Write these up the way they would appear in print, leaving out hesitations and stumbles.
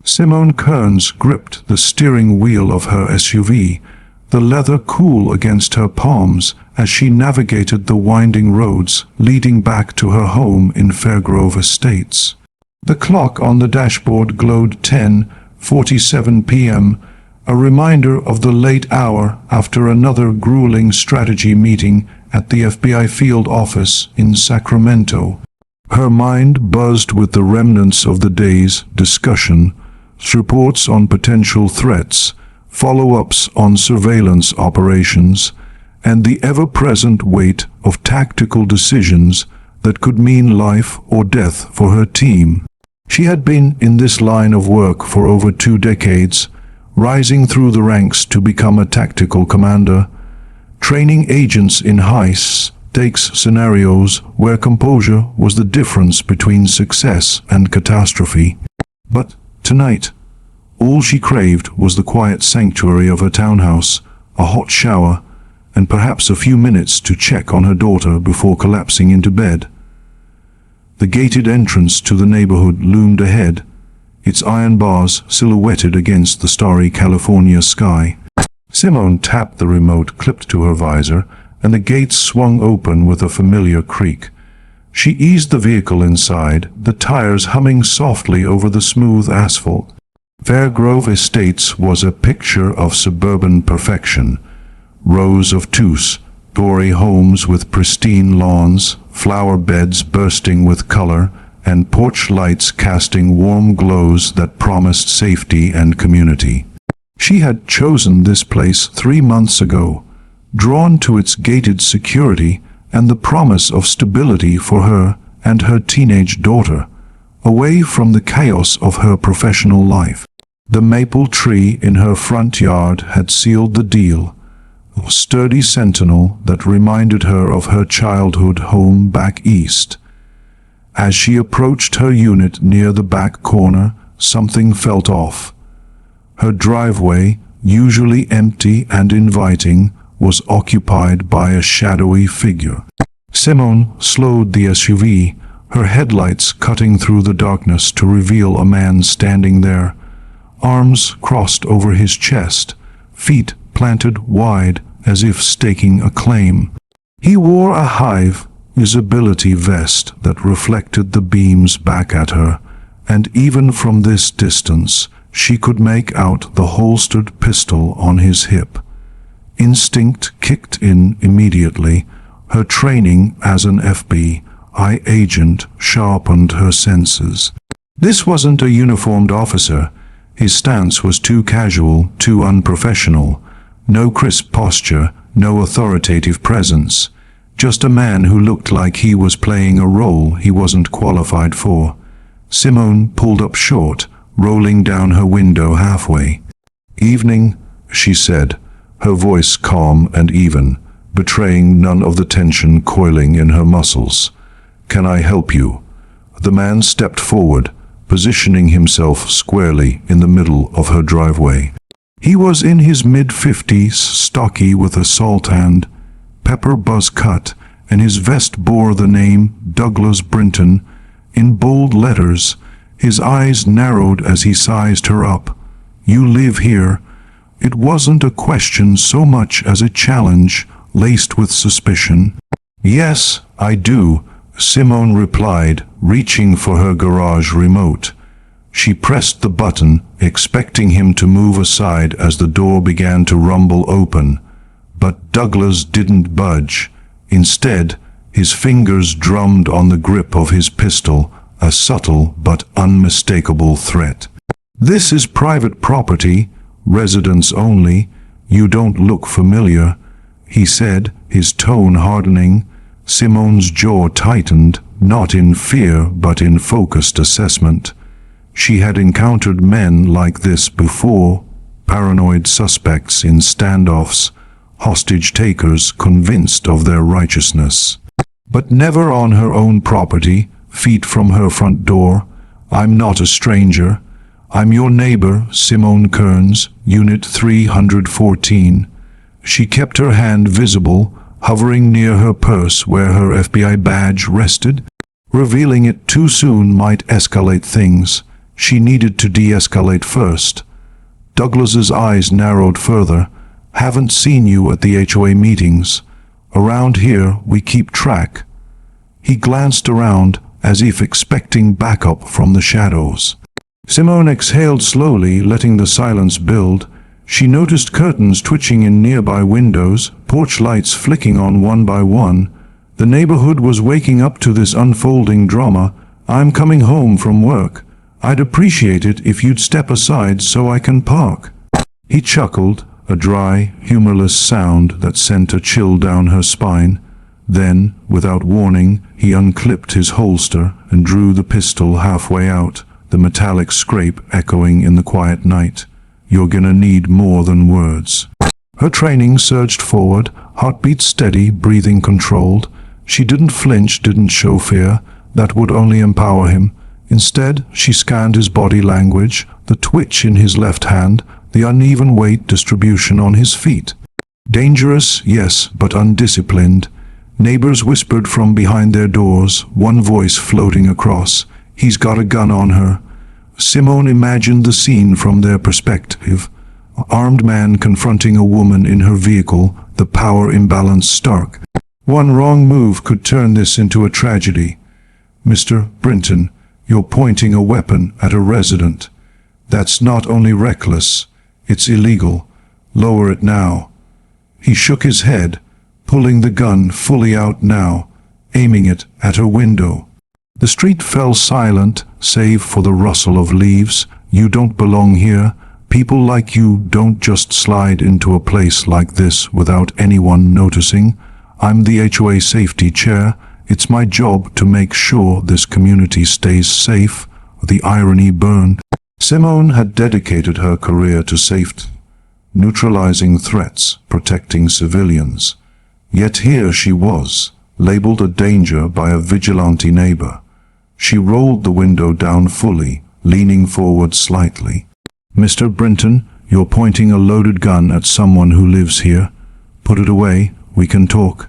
Simone Kerns gripped the steering wheel of her SUV, the leather cool against her palms as she navigated the winding roads leading back to her home in Fairgrove Estates. The clock on the dashboard glowed 10:47 p.m., a reminder of the late hour after another grueling strategy meeting at the FBI field office in Sacramento. Her mind buzzed with the remnants of the day's discussion, reports on potential threats, follow-ups on surveillance operations, and the ever-present weight of tactical decisions that could mean life or death for her team. She had been in this line of work for over 2 decades, rising through the ranks to become a tactical commander, training agents in high-stakes scenarios where composure was the difference between success and catastrophe. But tonight, all she craved was the quiet sanctuary of her townhouse, a hot shower, and perhaps a few minutes to check on her daughter before collapsing into bed. The gated entrance to the neighborhood loomed ahead, its iron bars silhouetted against the starry California sky. Simone tapped the remote clipped to her visor, and the gates swung open with a familiar creak. She eased the vehicle inside, the tires humming softly over the smooth asphalt. Fairgrove Estates was a picture of suburban perfection. Rows of two-story homes with pristine lawns, flower beds bursting with color, and porch lights casting warm glows that promised safety and community. She had chosen this place 3 months ago, drawn to its gated security and the promise of stability for her and her teenage daughter, away from the chaos of her professional life. The maple tree in her front yard had sealed the deal, a sturdy sentinel that reminded her of her childhood home back east. As she approached her unit near the back corner, something felt off. Her driveway, usually empty and inviting, was occupied by a shadowy figure. Simone slowed the SUV, her headlights cutting through the darkness to reveal a man standing there, arms crossed over his chest, feet planted wide as if staking a claim. He wore a high-visibility vest that reflected the beams back at her, and even from this distance she could make out the holstered pistol on his hip. Instinct kicked in immediately. Her training as an FBI agent sharpened her senses. This wasn't a uniformed officer. His stance was too casual, too unprofessional. No crisp posture, no authoritative presence. Just a man who looked like he was playing a role he wasn't qualified for. Simone pulled up short, rolling down her window halfway. "Evening," she said, her voice calm and even, betraying none of the tension coiling in her muscles. "Can I help you?" The man stepped forward, positioning himself squarely in the middle of her driveway. He was in his mid-50s, stocky with a salt-tanned, pepper buzz cut, and his vest bore the name Douglas Brinton in bold letters. His eyes narrowed as he sized her up. "You live here?" It wasn't a question so much as a challenge, laced with suspicion. "Yes, I do," Simone replied, reaching for her garage remote. She pressed the button, expecting him to move aside as the door began to rumble open. But Douglas didn't budge. Instead, his fingers drummed on the grip of his pistol, a subtle but unmistakable threat. "This is private property, residents only. You don't look familiar," he said, his tone hardening. Simone's jaw tightened, not in fear but in focused assessment. She had encountered men like this before, paranoid suspects in standoffs, hostage takers convinced of their righteousness. But never on her own property, feet from her front door. "I'm not a stranger. I'm your neighbor, Simone Kerns, Unit 314. She kept her hand visible, hovering near her purse where her FBI badge rested. Revealing it too soon might escalate things. She needed to de-escalate first. Douglas's eyes narrowed further. Haven't seen you at the HOA meetings. Around here, we keep track. He glanced around as if expecting backup from the shadows. Simone exhaled slowly, letting the silence build. She noticed curtains twitching in nearby windows, porch lights flicking on one by one. The neighborhood was waking up to this unfolding drama. I'm coming home from work. I'd appreciate it if you'd step aside so I can park. He chuckled, a dry, humorless sound that sent a chill down her spine. Then, without warning, he unclipped his holster and drew the pistol halfway out, the metallic scrape echoing in the quiet night. You're gonna need more than words. Her training surged forward, heartbeat steady, breathing controlled. She didn't flinch, didn't show fear. That would only empower him. Instead, she scanned his body language, the twitch in his left hand, the uneven weight distribution on his feet. Dangerous, yes, but undisciplined. Neighbors whispered from behind their doors, one voice floating across. He's got a gun on her. Simone imagined the scene from their perspective. An armed man confronting a woman in her vehicle, the power imbalance stark. One wrong move could turn this into a tragedy. Mr. Brinton, you're pointing a weapon at a resident. That's not only reckless, it's illegal. Lower it now. He shook his head, pulling the gun fully out now, aiming it at her window. The street fell silent, save for the rustle of leaves. You don't belong here. People like you don't just slide into a place like this without anyone noticing. I'm the HOA safety chair. It's my job to make sure this community stays safe. The irony burned. Simone had dedicated her career to safety, neutralizing threats, protecting civilians. Yet here she was, labeled a danger by a vigilante neighbor. She rolled the window down fully, leaning forward slightly. Mr. Brinton, you're pointing a loaded gun at someone who lives here. Put it away, we can talk.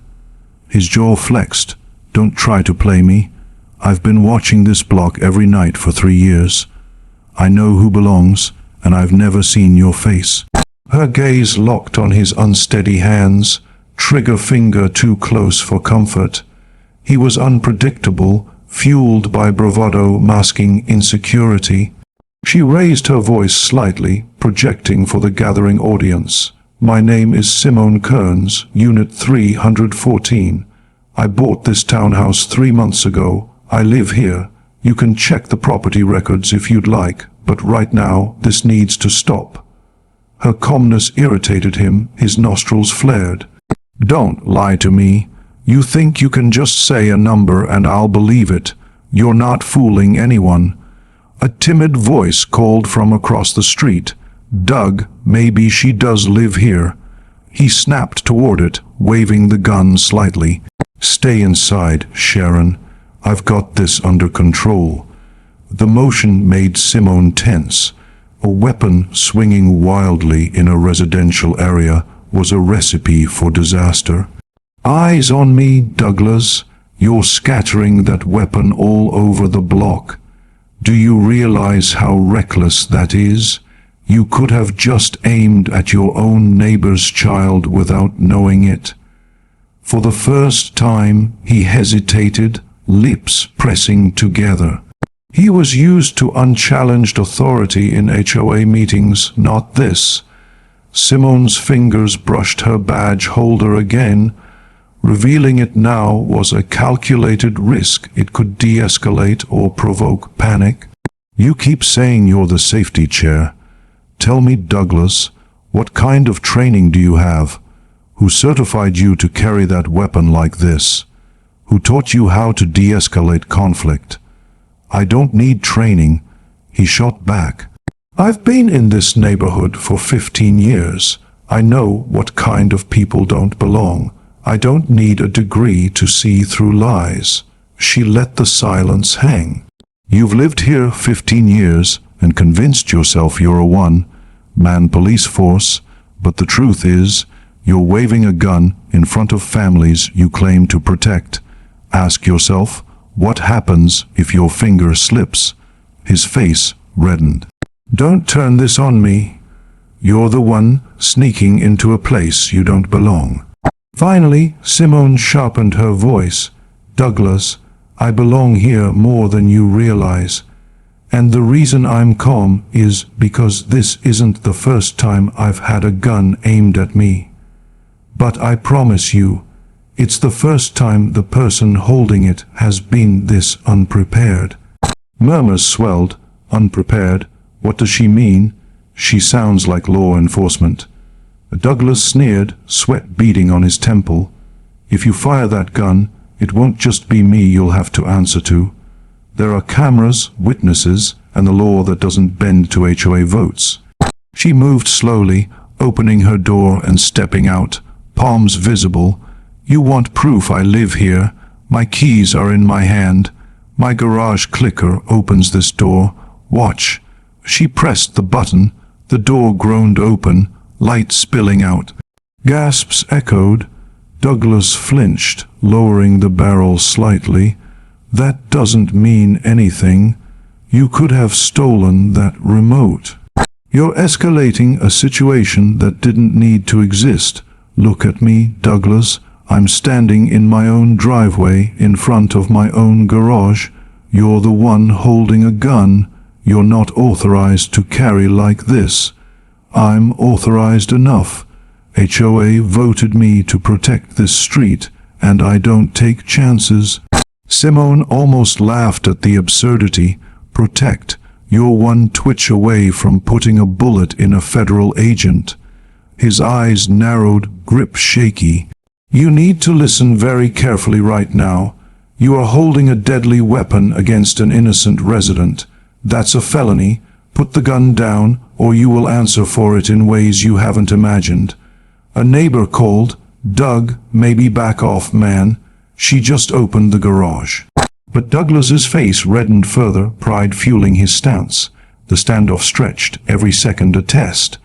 His jaw flexed. Don't try to play me. I've been watching this block every night for 3 years. I know who belongs, and I've never seen your face. Her gaze locked on his unsteady hands, trigger finger too close for comfort. He was unpredictable, fueled by bravado masking insecurity. She raised her voice slightly, projecting for the gathering audience. My name is Simone Kerns, Unit 314. I bought this townhouse 3 months ago. I live here. You can check the property records if you'd like, but right now this needs to stop. Her calmness irritated him, his nostrils flared. Don't lie to me. You think you can just say a number and I'll believe it. You're not fooling anyone. A timid voice called from across the street. Doug, maybe she does live here. He snapped toward it, waving the gun slightly. Stay inside, Sharon. I've got this under control. The motion made Simone tense. A weapon swinging wildly in a residential area was a recipe for disaster. Eyes on me, Douglas. You're scattering that weapon all over the block. Do you realize how reckless that is? You could have just aimed at your own neighbor's child without knowing it. For the first time, he hesitated, lips pressing together. He was used to unchallenged authority in HOA meetings, not this. Simone's fingers brushed her badge holder again. Revealing it now was a calculated risk. It could de-escalate or provoke panic. You keep saying you're the safety chair. Tell me, Douglas, what kind of training do you have? Who certified you to carry that weapon like this? Who taught you how to de-escalate conflict? I don't need training, he shot back. I've been in this neighborhood for 15 years. I know what kind of people don't belong. I don't need a degree to see through lies. She let the silence hang. You've lived here 15 years and convinced yourself you're a one-man police force, but the truth is, you're waving a gun in front of families you claim to protect. Ask yourself, what happens if your finger slips? His face reddened. "Don't turn this on me. You're the one sneaking into a place you don't belong." Finally, Simone sharpened her voice. "Douglas, I belong here more than you realize. And the reason I'm calm is because this isn't the first time I've had a gun aimed at me. But I promise you, it's the first time the person holding it has been this unprepared." Murmurs swelled. "Unprepared? What does she mean? She sounds like law enforcement." Douglas sneered, sweat beading on his temple. "If you fire that gun, it won't just be me you'll have to answer to. There are cameras, witnesses, and the law that doesn't bend to HOA votes." She moved slowly, opening her door and stepping out, palms visible. "You want proof I live here? My keys are in my hand. My garage clicker opens this door. Watch." She pressed the button. The door groaned open, light spilling out. Gasps echoed. Douglas flinched, lowering the barrel slightly. "That doesn't mean anything. You could have stolen that remote. You're escalating a situation that didn't need to exist. Look at me, Douglas. I'm standing in my own driveway, in front of my own garage. You're the one holding a gun. You're not authorized to carry like this. I'm authorized enough. HOA voted me to protect this street, and I don't take chances." Simone almost laughed at the absurdity. "Protect? You're one twitch away from putting a bullet in a federal agent." His eyes narrowed, grip shaky. "You need to listen very carefully right now. You are holding a deadly weapon against an innocent resident. That's a felony. Put the gun down, or you will answer for it in ways you haven't imagined." A neighbor called. "Doug, maybe back off, man. She just opened the garage." But Douglas's face reddened further, pride fueling his stance. The standoff stretched, every second a test.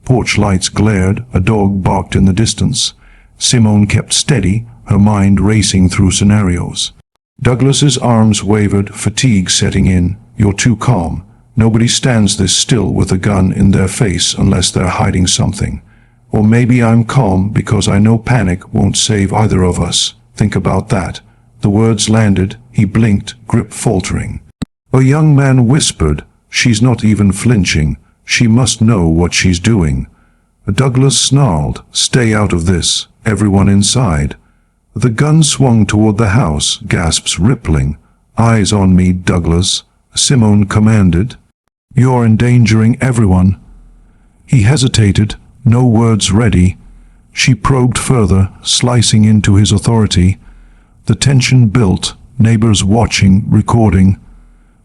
Porch lights glared, a dog barked in the distance. Simone kept steady, her mind racing through scenarios. Douglas's arms wavered, fatigue setting in. "You're too calm. Nobody stands this still with a gun in their face unless they're hiding something. Or maybe I'm calm because I know panic won't save either of us. Think about that." The words landed. He blinked, grip faltering. A young man whispered, "She's not even flinching. She must know what she's doing." Douglas snarled, "Stay out of this. Everyone inside." The gun swung toward the house, gasps rippling. "Eyes on me, Douglas," Simone commanded. "You're endangering everyone." He hesitated, no words ready. She probed further, slicing into his authority. The tension built, neighbors watching, recording.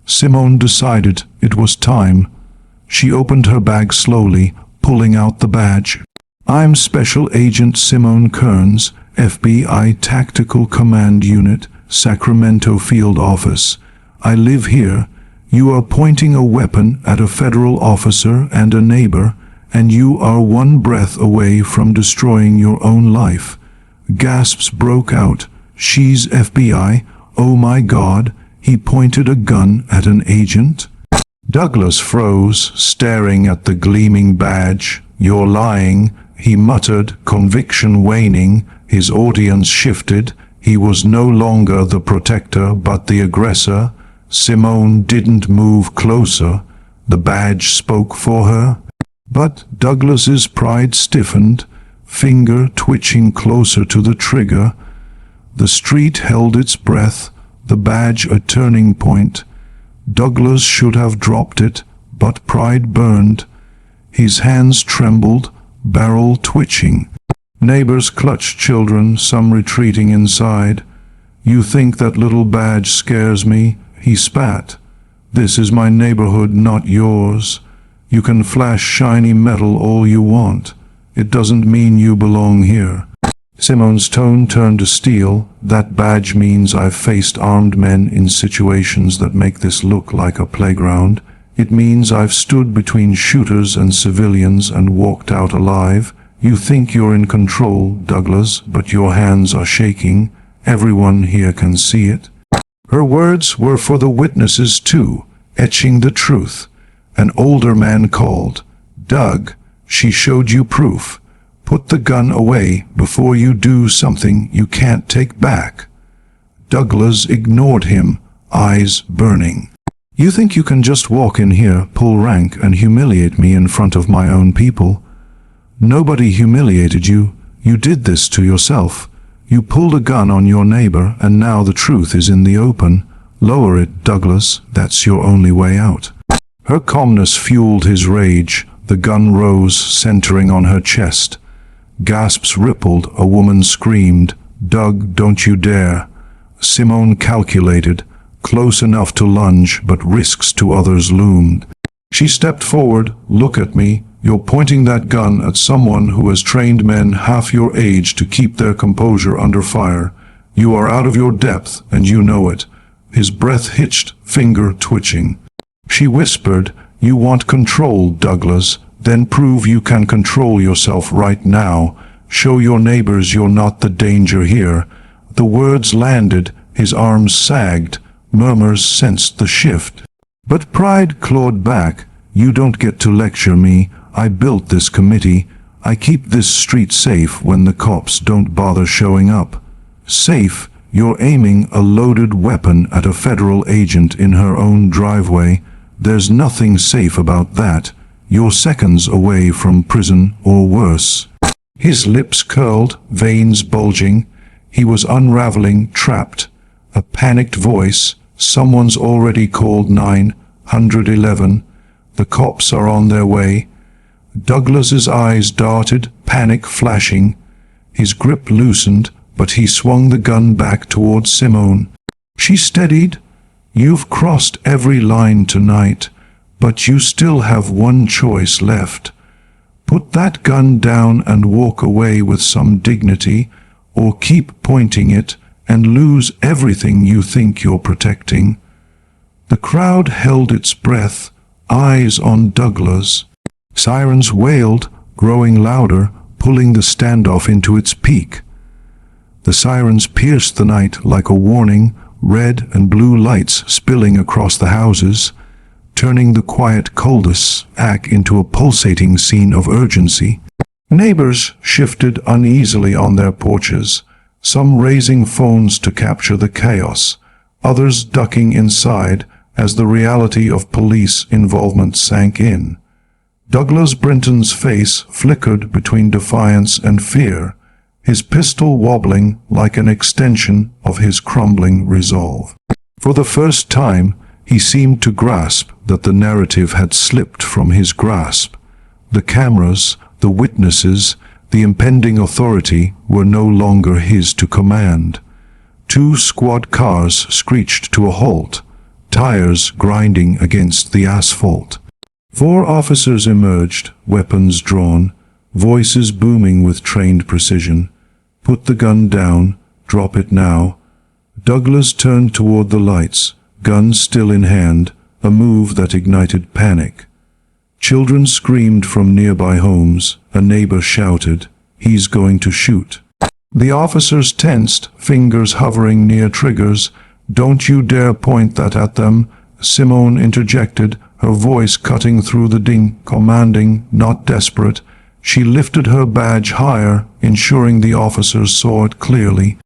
Simone decided it was time. She opened her bag slowly, pulling out the badge. "I'm Special Agent Simone Kerns, FBI Tactical Command Unit, Sacramento Field Office. I live here. You are pointing a weapon at a federal officer and a neighbor, and you are one breath away from destroying your own life." Gasps broke out. "She's FBI? Oh my God, he pointed a gun at an agent?" Douglas froze, staring at the gleaming badge. "You're lying," he muttered, conviction waning. His audience shifted. He was no longer the protector, but the aggressor. Simone didn't move closer. The badge spoke for her. But Douglas's pride stiffened, finger twitching closer to the trigger. The street held its breath, the badge a turning point. Douglas should have dropped it, but pride burned. His hands trembled, barrel twitching. Neighbors clutched children, some retreating inside. "You think that little badge scares me?" he spat. "This is my neighborhood, not yours. You can flash shiny metal all you want. It doesn't mean you belong here." Simone's tone turned to steel. "That badge means I've faced armed men in situations that make this look like a playground. It means I've stood between shooters and civilians and walked out alive. You think you're in control, Douglas, but your hands are shaking. Everyone here can see it." Her words were for the witnesses too, etching the truth. An older man called. "Doug, she showed you proof. Put the gun away before you do something you can't take back." Douglas ignored him, eyes burning. "You think you can just walk in here, pull rank, and humiliate me in front of my own people? Nobody humiliated you. You did this to yourself. You pulled a gun on your neighbor, and now the truth is in the open. Lower it, Douglas. That's your only way out." Her calmness fueled his rage. The gun rose, centering on her chest. Gasps rippled. A woman screamed, "Doug, don't you dare." Simone calculated, close enough to lunge, but risks to others loomed. She stepped forward. "Look at me. You're pointing that gun at someone who has trained men half your age to keep their composure under fire. You are out of your depth, and you know it." His breath hitched, finger twitching. She whispered, "You want control, Douglas? Then prove you can control yourself right now. Show your neighbors you're not the danger here." The words landed, his arms sagged, murmurs sensed the shift. But pride clawed back. "You don't get to lecture me. I built this committee. I keep this street safe when the cops don't bother showing up." "Safe? You're aiming a loaded weapon at a federal agent in her own driveway. There's nothing safe about that. You're seconds away from prison or worse." His lips curled, veins bulging. He was unraveling, trapped. A panicked voice. "Someone's already called 911. The cops are on their way." Douglas's eyes darted, panic flashing. His grip loosened, but he swung the gun back toward Simone. She steadied. "You've crossed every line tonight, but you still have one choice left. Put that gun down and walk away with some dignity, or keep pointing it and lose everything you think you're protecting." The crowd held its breath, eyes on Douglas. Sirens wailed, growing louder, pulling the standoff into its peak. The sirens pierced the night like a warning, red and blue lights spilling across the houses, turning the quiet cul-de-sac into a pulsating scene of urgency. Neighbors shifted uneasily on their porches, some raising phones to capture the chaos, others ducking inside as the reality of police involvement sank in. Douglas Brinton's face flickered between defiance and fear, his pistol wobbling like an extension of his crumbling resolve. For the first time, he seemed to grasp that the narrative had slipped from his grasp. The cameras, the witnesses, the impending authority were no longer his to command. 2 squad cars screeched to a halt, tires grinding against the asphalt. 4 officers emerged, weapons drawn, voices booming with trained precision. "Put the gun down, drop it now." Douglas turned toward the lights, gun still in hand, a move that ignited panic. Children screamed from nearby homes. A neighbor shouted, "He's going to shoot." The officers tensed, fingers hovering near triggers. "Don't you dare point that at them," Simone interjected, her voice cutting through the din, commanding, not desperate. She lifted her badge higher, ensuring the officers saw it clearly.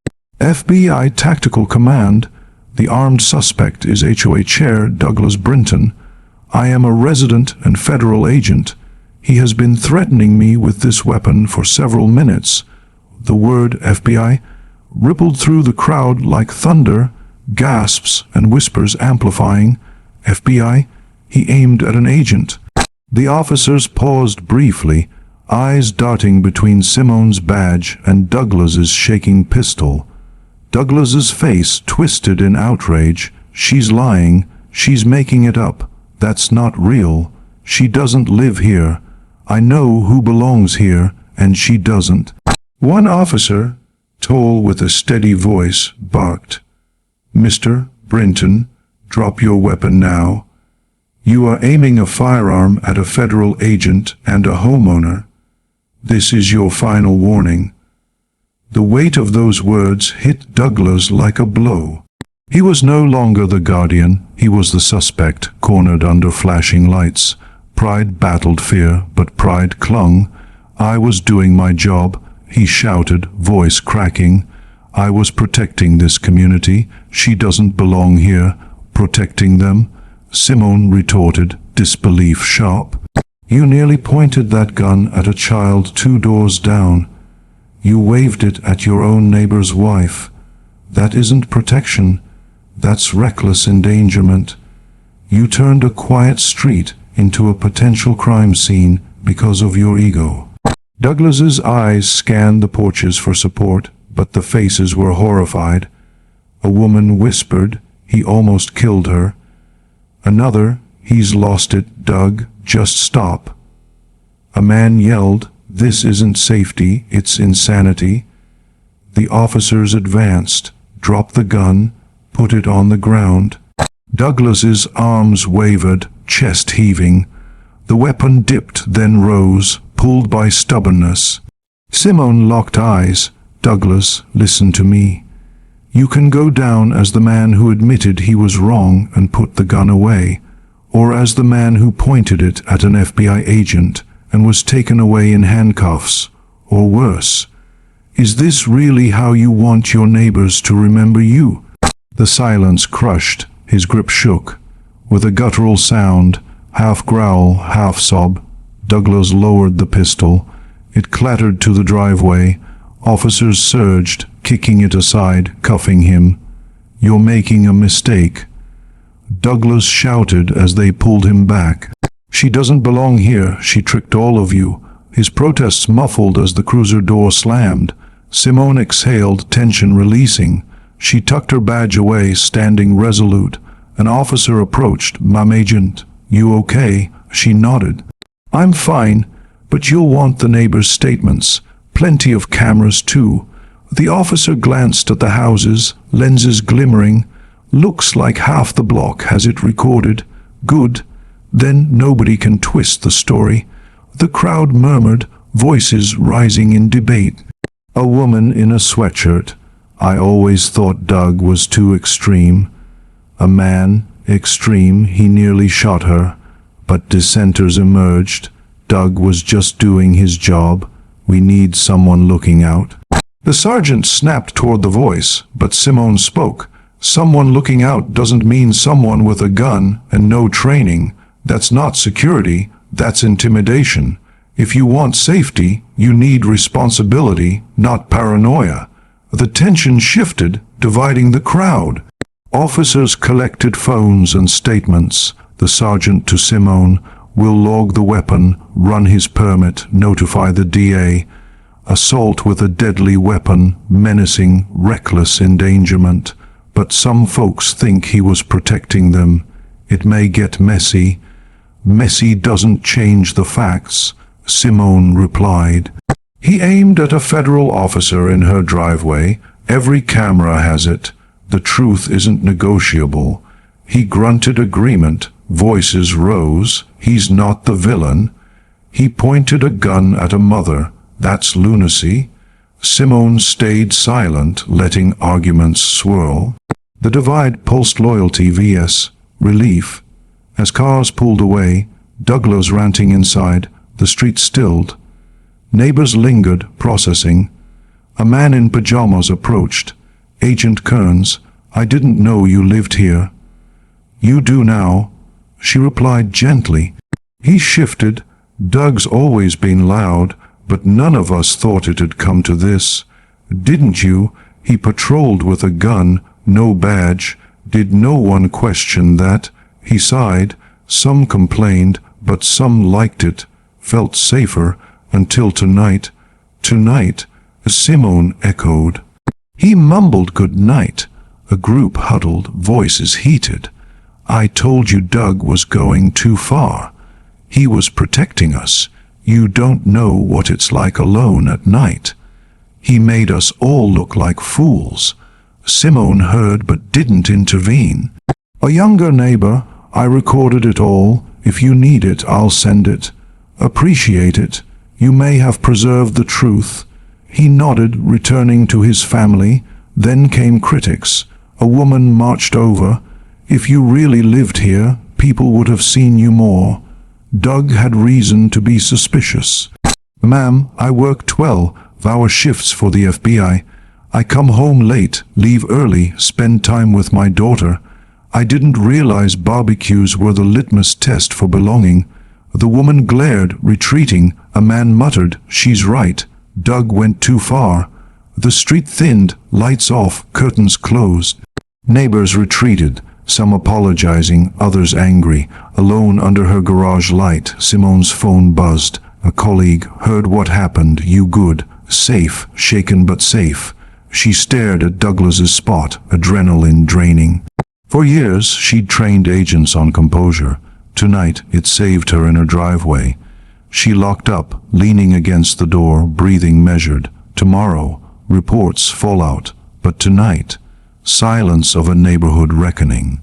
"FBI Tactical Command. The armed suspect is HOA Chair Douglas Brinton. I am a resident and federal agent. He has been threatening me with this weapon for several minutes." The word FBI rippled through the crowd like thunder, gasps and whispers amplifying. "FBI?" He aimed at an agent. The officers paused briefly, eyes darting between Simone's badge and Douglas's shaking pistol. Douglas's face twisted in outrage. "She's lying. She's making it up. That's not real. She doesn't live here. I know who belongs here, and she doesn't." One officer, tall with a steady voice, barked, "Mr. Brinton, drop your weapon now. You are aiming a firearm at a federal agent and a homeowner. This is your final warning." The weight of those words hit Douglas like a blow. He was no longer the guardian, he was the suspect, cornered under flashing lights. Pride battled fear, but pride clung. I was doing my job, he shouted, voice cracking. I was protecting this community. She doesn't belong here. Protecting them? Simone retorted, disbelief sharp. You nearly pointed that gun at a child 2 doors down. You waved it at your own neighbor's wife. That isn't protection. That's reckless endangerment. You turned a quiet street into a potential crime scene because of your ego. Douglas's eyes scanned the porches for support, but the faces were horrified. A woman whispered, he almost killed her. Another, he's lost it, Doug, just stop. A man yelled, this isn't safety, it's insanity. The officers advanced, dropped the gun, put it on the ground. Douglas's arms wavered, chest heaving. The weapon dipped, then rose, pulled by stubbornness. Simone locked eyes. Douglas, listen to me. You can go down as the man who admitted he was wrong and put the gun away, or as the man who pointed it at an FBI agent and was taken away in handcuffs, or worse. Is this really how you want your neighbors to remember you? The silence crushed, his grip shook. With a guttural sound, half growl, half sob, Douglas lowered the pistol. It clattered to the driveway. Officers surged, kicking it aside, cuffing him. You're making a mistake. Douglas shouted as they pulled him back. She doesn't belong here, she tricked all of you. His protests muffled as the cruiser door slammed. Simone exhaled, tension releasing. She tucked her badge away, standing resolute. An officer approached. Ma'am agent, you okay? She nodded. I'm fine, but you'll want the neighbors' statements. Plenty of cameras too. The officer glanced at the houses, lenses glimmering. Looks like half the block has it recorded. Good. Then nobody can twist the story. The crowd murmured, voices rising in debate. A woman in a sweatshirt. I always thought Doug was too extreme. A man, extreme, he nearly shot her. But dissenters emerged. Doug was just doing his job. We need someone looking out. The sergeant snapped toward the voice, but Simone spoke. Someone looking out doesn't mean someone with a gun and no training. That's not security, that's intimidation. If you want safety, you need responsibility, not paranoia. The tension shifted, dividing the crowd. Officers collected phones and statements. The sergeant to Simone, will log the weapon, run his permit, notify the DA. Assault with a deadly weapon, menacing, reckless endangerment. But some folks think he was protecting them. It may get messy. Messy doesn't change the facts, Simone replied. He aimed at a federal officer in her driveway. Every camera has it. The truth isn't negotiable. He grunted agreement. Voices rose. He's not the villain. He pointed a gun at a mother. That's lunacy. Simone stayed silent, letting arguments swirl. The divide pulsed loyalty vs. relief. As cars pulled away, Douglas ranting inside, the street stilled. Neighbors lingered, processing. A man in pajamas approached. Agent Kerns, I didn't know you lived here. You do now, she replied gently. He shifted. Doug's always been loud, but none of us thought it had come to this. Didn't you? He patrolled with a gun, no badge. Did no one question that? He sighed. Some complained, but some liked it, felt safer, until tonight. Tonight, Simone echoed. He mumbled good night. A group huddled, voices heated. I told you Doug was going too far. He was protecting us. You don't know what it's like alone at night. He made us all look like fools. Simone heard but didn't intervene. A younger neighbor, I recorded it all. If you need it, I'll send it. Appreciate it. You may have preserved the truth. He nodded, returning to his family. Then came critics. A woman marched over. "If you really lived here, people would have seen you more." Doug had reason to be suspicious. "Ma'am, I work 12-hour shifts for the FBI. I come home late, leave early, spend time with my daughter. I didn't realize barbecues were the litmus test for belonging." The woman glared, retreating. A man muttered, "She's right." Doug went too far. The street thinned, lights off, curtains closed. Neighbors retreated, some apologizing, others angry. Alone under her garage light, Simone's phone buzzed. A colleague heard what happened. "You good?" "Safe, shaken but safe." She stared at Douglas's spot, adrenaline draining. For years, she'd trained agents on composure. Tonight, it saved her in her driveway. She locked up, leaning against the door, breathing measured. Tomorrow, reports, fallout. But tonight, silence of a neighborhood reckoning.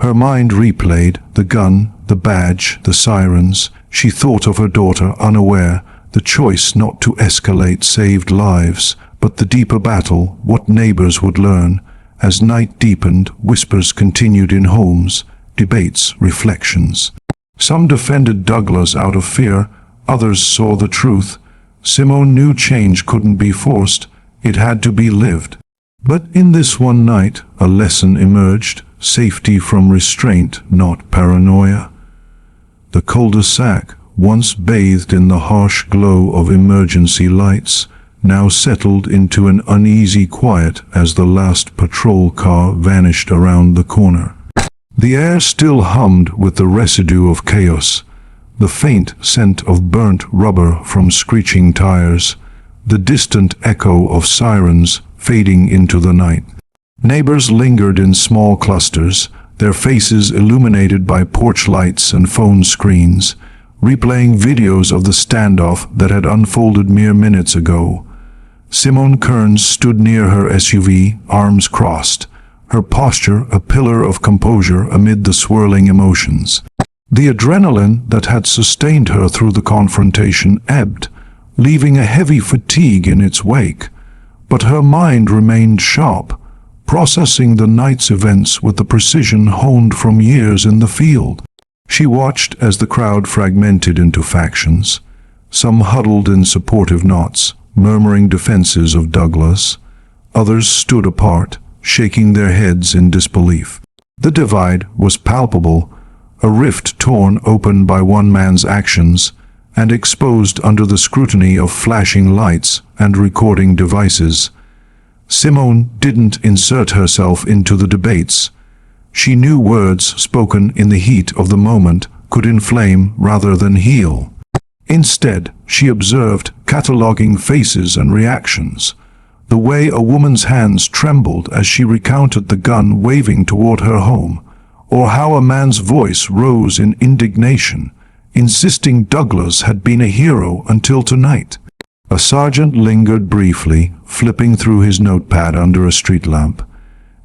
Her mind replayed the gun, the badge, the sirens. She thought of her daughter, unaware. The choice not to escalate saved lives, but the deeper battle, what neighbors would learn. As night deepened, whispers continued in homes, debates, reflections. Some defended Douglas out of fear, others saw the truth. Simone knew change couldn't be forced, it had to be lived. But in this one night, a lesson emerged: safety from restraint, not paranoia. The cul-de-sac, once bathed in the harsh glow of emergency lights, now settled into an uneasy quiet as the last patrol car vanished around the corner. The air still hummed with the residue of chaos, the faint scent of burnt rubber from screeching tires, the distant echo of sirens fading into the night. Neighbors lingered in small clusters, their faces illuminated by porch lights and phone screens, replaying videos of the standoff that had unfolded mere minutes ago. Simone Kerns stood near her SUV, arms crossed, her posture a pillar of composure amid the swirling emotions. The adrenaline that had sustained her through the confrontation ebbed, leaving a heavy fatigue in its wake. But her mind remained sharp, processing the night's events with the precision honed from years in the field. She watched as the crowd fragmented into factions, some huddled in supportive knots, murmuring defenses of Douglas. Others stood apart, shaking their heads in disbelief. The divide was palpable, a rift torn open by one man's actions and exposed under the scrutiny of flashing lights and recording devices. Simone didn't insert herself into the debates. She knew words spoken in the heat of the moment could inflame rather than heal. Instead, she observed, cataloging faces and reactions. The way a woman's hands trembled as she recounted the gun waving toward her home, or how a man's voice rose in indignation, insisting Douglas had been a hero until tonight. A sergeant lingered briefly, flipping through his notepad under a street lamp.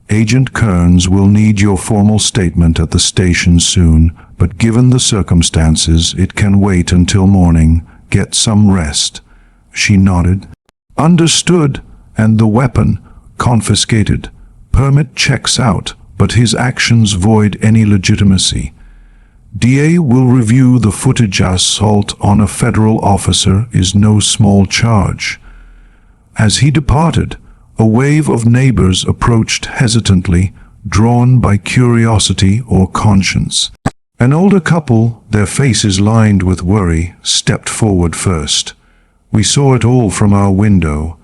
"Agent Kerns will need your formal statement at the station soon, but given the circumstances, it can wait until morning. Get some rest." She nodded. "Understood. And the weapon, confiscated. Permit checks out, but his actions void any legitimacy. DA will review the footage. Assault on a federal officer is no small charge." As he departed, a wave of neighbors approached hesitantly, drawn by curiosity or conscience. An older couple, their faces lined with worry, stepped forward first. "We saw it all from our window,"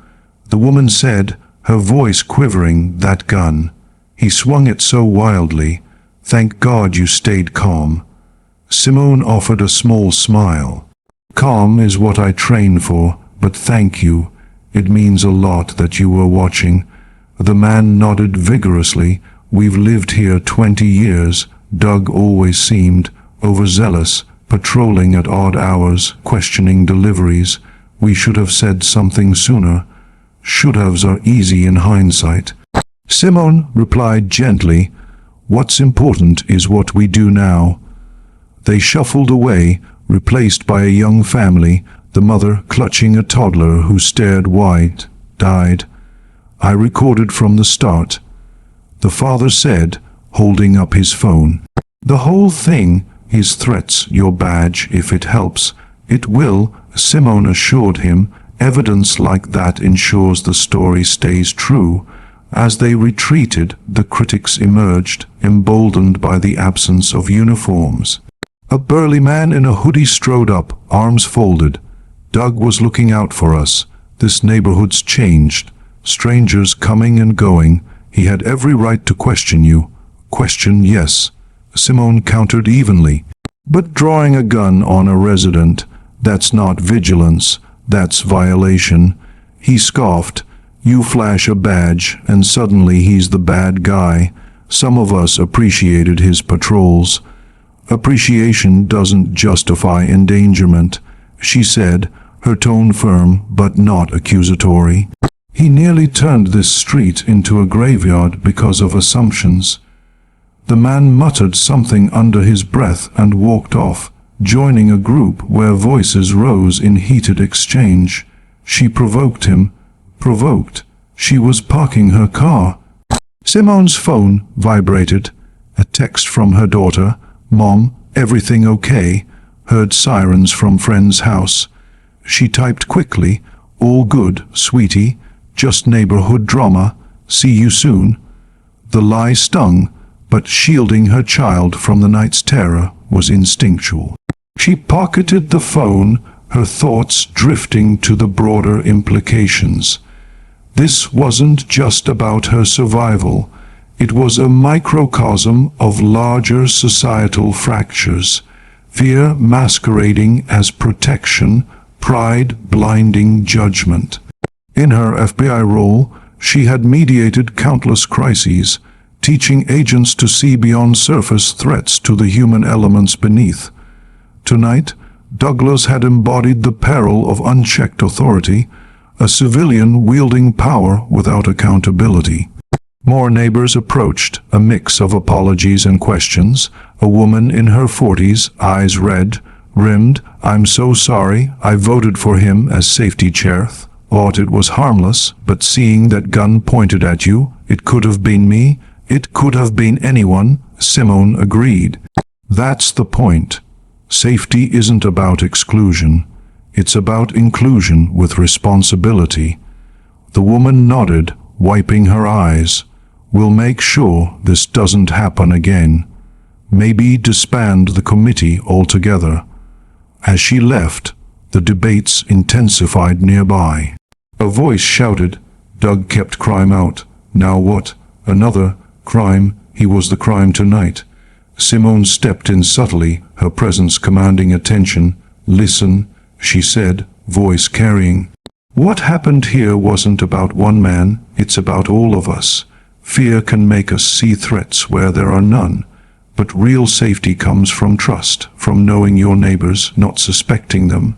the woman said, her voice quivering. "That gun. He swung it so wildly. Thank God you stayed calm." Simone offered a small smile. "Calm is what I train for, but thank you. It means a lot that you were watching." The man nodded vigorously. "We've lived here 20 years. Doug always seemed overzealous, patrolling at odd hours, questioning deliveries. We should have said something sooner. Should-haves are easy in hindsight." Simone replied gently, "What's important is what we do now." They shuffled away, replaced by a young family, the mother clutching a toddler who stared wide-eyed. "I recorded from the start." the father said, holding up his phone. "The whole thing is threats. Your badge, if it helps." "It will," Simone assured him. "Evidence like that ensures the story stays true." As they retreated, the critics emerged, emboldened by the absence of uniforms. A burly man in a hoodie strode up, arms folded. "Doug was looking out for us. This neighborhood's changed. Strangers coming and going. He had every right to question you." "Question, yes," Simone countered evenly. "But drawing a gun on a resident, that's not vigilance, that's violation." He scoffed. "You flash a badge, and suddenly he's the bad guy." Some of us appreciated his patrols. "Appreciation doesn't justify endangerment," she said, her tone firm but not accusatory. He nearly turned this street into a graveyard because of assumptions. The man muttered something under his breath and walked off, joining a group where voices rose in heated exchange. She provoked him. Provoked. She was parking her car. Simone's phone vibrated. A text from her daughter. "Mom, everything okay?" Heard sirens from friend's house. She typed quickly, "All good, sweetie. Just neighborhood drama. See you soon." The lie stung, but shielding her child from the night's terror was instinctual. She pocketed the phone, her thoughts drifting to the broader implications. This wasn't just about her survival. It was a microcosm of larger societal fractures. Fear masquerading as protection, pride blinding judgment. In her FBI role, she had mediated countless crises, teaching agents to see beyond surface threats to the human elements beneath. Tonight, Douglas had embodied the peril of unchecked authority, a civilian wielding power without accountability. More neighbors approached, a mix of apologies and questions. A woman in her 40s, eyes red-rimmed, "I'm so sorry, I voted for him as safety chair. Thought it was harmless, but seeing that gun pointed at you, it could have been me. It could have been anyone," Simone agreed. "That's the point. Safety isn't about exclusion. It's about inclusion with responsibility." The woman nodded, wiping her eyes. "We'll make sure this doesn't happen again. Maybe disband the committee altogether." As she left, the debates intensified nearby. A voice shouted, "Doug kept crime out. Now what? Another crime? He was the crime tonight." Simone stepped in subtly, her presence commanding attention. "Listen," she said, voice carrying. "What happened here wasn't about one man, it's about all of us. Fear can make us see threats where there are none. But real safety comes from trust, from knowing your neighbors, not suspecting them."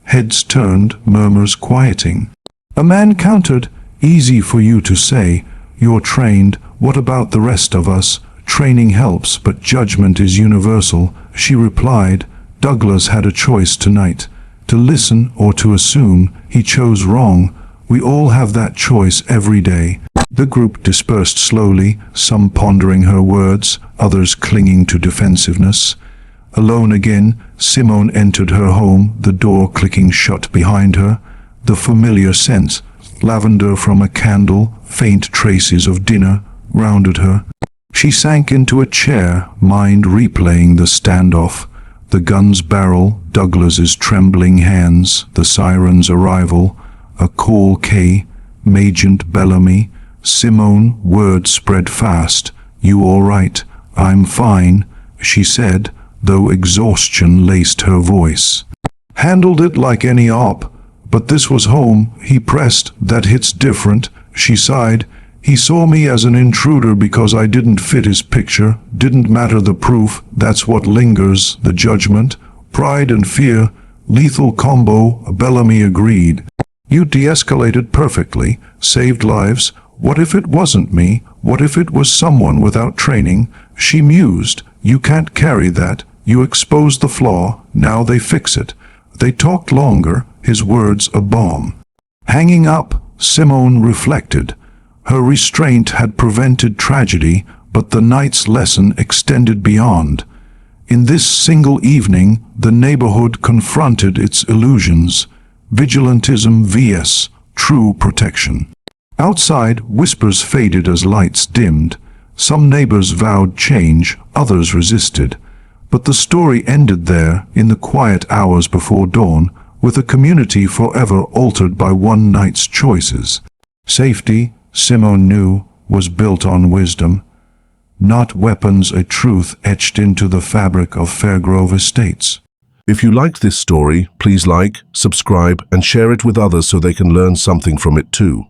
Heads turned, murmurs quieting. A man countered, "Easy for you to say. You're trained. What about the rest of us? Training helps, but judgment is universal." She replied, "Douglas had a choice tonight. To listen or to assume. He chose wrong. We all have that choice every day." The group dispersed slowly, some pondering her words, others clinging to defensiveness. Alone again, Simone entered her home, the door clicking shut behind her. The familiar scent, lavender from a candle, faint traces of dinner, grounded her. She sank into a chair, mind replaying the standoff. The gun's barrel, Douglas's trembling hands, the siren's arrival, a call K, Magent Bellamy. Simone, words spread fast. "You all right?" "I'm fine," she said, though exhaustion laced her voice. "Handled it like any op. But this was home," he pressed. "That hits different," she sighed. "He saw me as an intruder because I didn't fit his picture. Didn't matter the proof, that's what lingers, the judgment. Pride and fear, lethal combo," Bellamy agreed. "You de-escalated perfectly, saved lives. What if it wasn't me? What if it was someone without training?" She mused. "You can't carry that. You exposed the flaw, now they fix it." They talked longer, his words a bomb. Hanging up, Simone reflected. Her restraint had prevented tragedy, but the night's lesson extended beyond. In this single evening, the neighborhood confronted its illusions. Vigilantism vs. true protection. Outside, whispers faded as lights dimmed. Some neighbors vowed change, others resisted. But the story ended there, in the quiet hours before dawn, with a community forever altered by one night's choices. Safety, Simone knew, was built on wisdom, not weapons, a truth etched into the fabric of Fairgrove Estates. If you liked this story, please like, subscribe, and share it with others so they can learn something from it too.